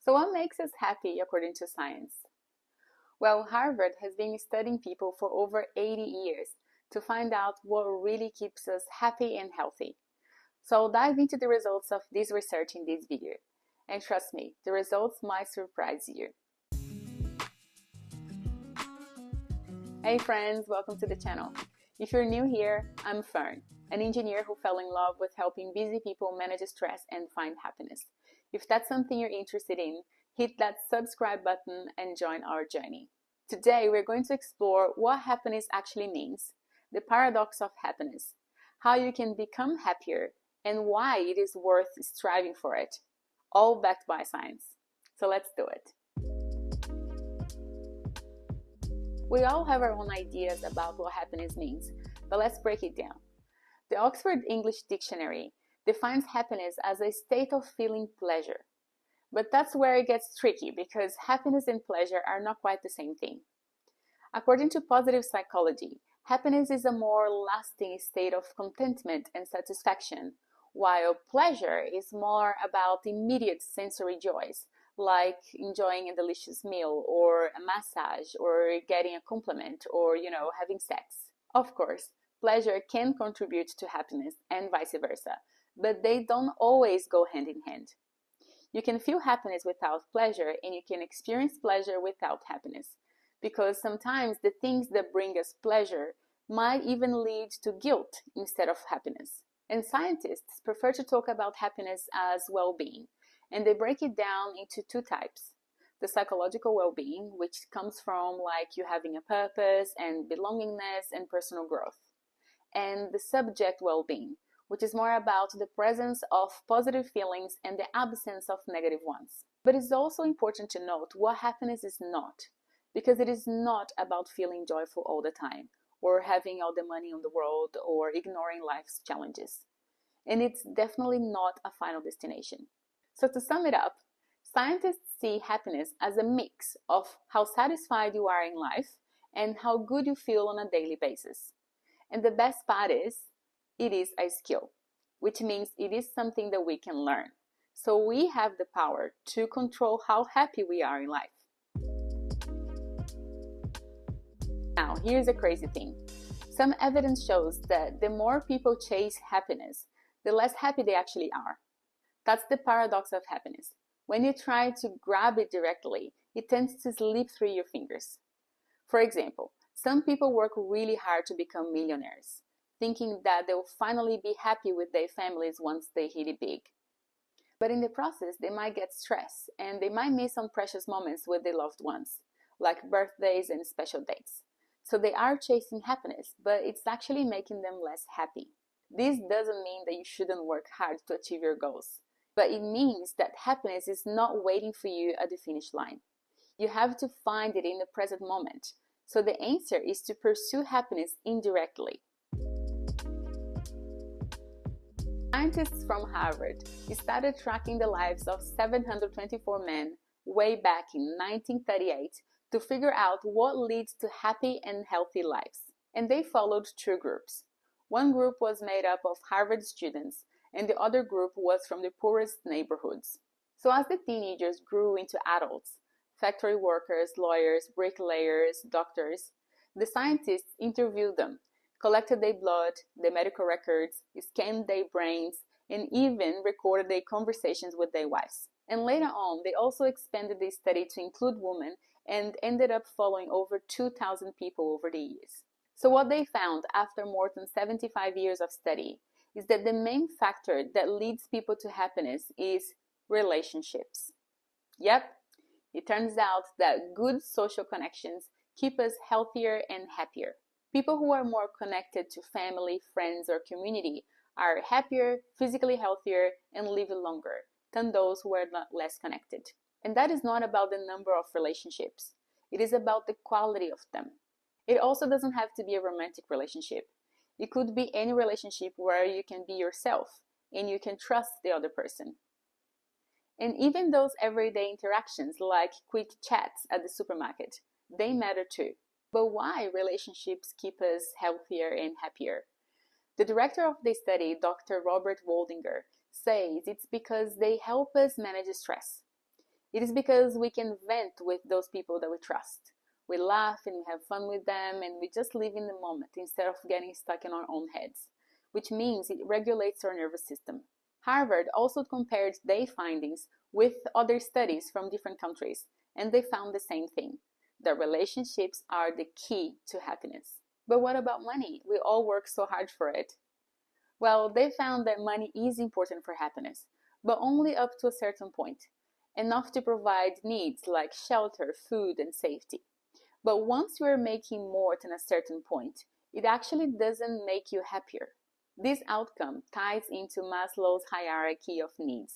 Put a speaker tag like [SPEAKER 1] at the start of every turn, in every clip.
[SPEAKER 1] So what makes us happy according to science? Well, Harvard has been studying people for over 80 years to find out what really keeps us happy and healthy. So I'll dive into the results of this research in this video. And trust me, the results might surprise you. Hey friends, welcome to the channel. If you're new here, I'm Fern, an engineer who fell in love with helping busy people manage stress and find happiness. If that's something you're interested in, hit that subscribe button and join our journey. Today, we're going to explore what happiness actually means, the paradox of happiness, how you can become happier, and why it is worth striving for it, all backed by science. So let's do it. We all have our own ideas about what happiness means, but let's break it down. The Oxford English Dictionary defines happiness as a state of feeling pleasure. But that's where it gets tricky because happiness and pleasure are not quite the same thing. According to positive psychology, happiness is a more lasting state of contentment and satisfaction, while pleasure is more about immediate sensory joys, like enjoying a delicious meal or a massage or getting a compliment or, having sex. Of course, pleasure can contribute to happiness and vice versa, but they don't always go hand in hand. You can feel happiness without pleasure and you can experience pleasure without happiness, because sometimes the things that bring us pleasure might even lead to guilt instead of happiness. And scientists prefer to talk about happiness as well-being, and they break it down into two types. The psychological well-being, which comes from you having a purpose and belongingness and personal growth. And the subject well-being, which is more about the presence of positive feelings and the absence of negative ones. But it's also important to note what happiness is not, because it is not about feeling joyful all the time, or having all the money in the world, or ignoring life's challenges. And it's definitely not a final destination. So to sum it up, scientists see happiness as a mix of how satisfied you are in life and how good you feel on a daily basis. And the best part is, it is a skill, which means it is something that we can learn. So we have the power to control how happy we are in life. Now, here's a crazy thing. Some evidence shows that the more people chase happiness, the less happy they actually are. That's the paradox of happiness. When you try to grab it directly, it tends to slip through your fingers. For example, some people work really hard to become millionaires, thinking that they'll finally be happy with their families once they hit it big. But in the process, they might get stressed and they might miss on precious moments with their loved ones, like birthdays and special dates. So they are chasing happiness, but it's actually making them less happy. This doesn't mean that you shouldn't work hard to achieve your goals, but it means that happiness is not waiting for you at the finish line. You have to find it in the present moment. So the answer is to pursue happiness indirectly. Scientists from Harvard started tracking the lives of 724 men way back in 1938 to figure out what leads to happy and healthy lives. And they followed two groups. One group was made up of Harvard students, and the other group was from the poorest neighborhoods. So as the teenagers grew into adults, factory workers, lawyers, bricklayers, doctors, the scientists interviewed them, collected their blood, their medical records, scanned their brains, and even recorded their conversations with their wives. And later on, they also expanded the study to include women and ended up following over 2,000 people over the years. So what they found after more than 75 years of study is that the main factor that leads people to happiness is relationships. Yep, it turns out that good social connections keep us healthier and happier. People who are more connected to family, friends, or community are happier, physically healthier, and live longer than those who are less connected. And that is not about the number of relationships. It is about the quality of them. It also doesn't have to be a romantic relationship. It could be any relationship where you can be yourself and you can trust the other person. And even those everyday interactions like quick chats at the supermarket, they matter too. But why relationships keep us healthier and happier? The director of the study, Dr. Robert Waldinger, says it's because they help us manage stress. It is because we can vent with those people that we trust. We laugh and we have fun with them, and we just live in the moment instead of getting stuck in our own heads, which means it regulates our nervous system. Harvard also compared their findings with other studies from different countries, and they found the same thing, that relationships are the key to happiness. But what about money? We all work so hard for it. Well, they found that money is important for happiness, but only up to a certain point, enough to provide needs like shelter, food, and safety. But once you are making more than a certain point, it actually doesn't make you happier. This outcome ties into Maslow's hierarchy of needs,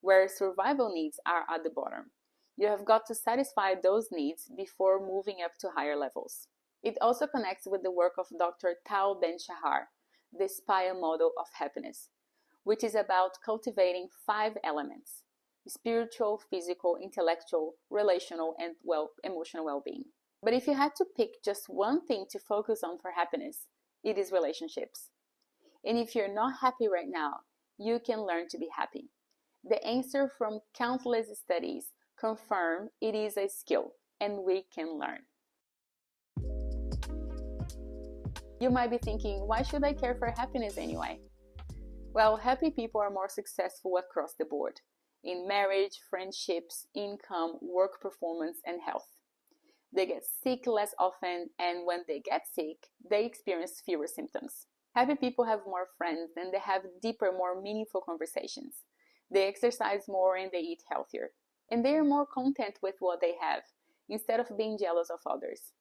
[SPEAKER 1] where survival needs are at the bottom. You have got to satisfy those needs before moving up to higher levels. It also connects with the work of Dr. Ben-Shahar, the SPIRE model of happiness, which is about cultivating 5 elements: spiritual, physical, intellectual, relational, and emotional well-being. But if you had to pick just one thing to focus on for happiness, it is relationships. And if you're not happy right now, you can learn to be happy. The answer from countless studies confirm it is a skill, and we can learn. You might be thinking, why should I care for happiness anyway? Well, happy people are more successful across the board, in marriage, friendships, income, work performance, and health. They get sick less often, and when they get sick, they experience fewer symptoms. Happy people have more friends, and they have deeper, more meaningful conversations. They exercise more and they eat healthier. And they are more content with what they have, instead of being jealous of others.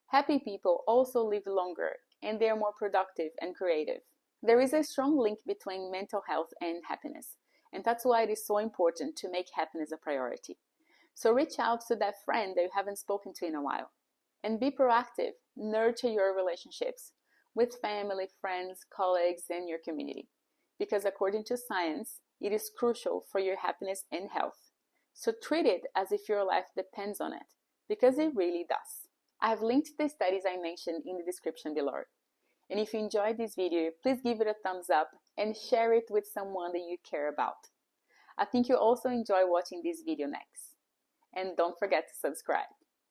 [SPEAKER 1] Happy people also live longer, and they are more productive and creative. There is a strong link between mental health and happiness, and that's why it is so important to make happiness a priority. So reach out to that friend that you haven't spoken to in a while. And be proactive. Nurture your relationships with family, friends, colleagues, and your community. Because according to science, it is crucial for your happiness and health. So treat it as if your life depends on it, because it really does. I have linked the studies I mentioned in the description below. And if you enjoyed this video, please give it a thumbs up and share it with someone that you care about. I think you'll also enjoy watching this video next. And don't forget to subscribe.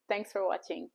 [SPEAKER 1] Thanks for watching.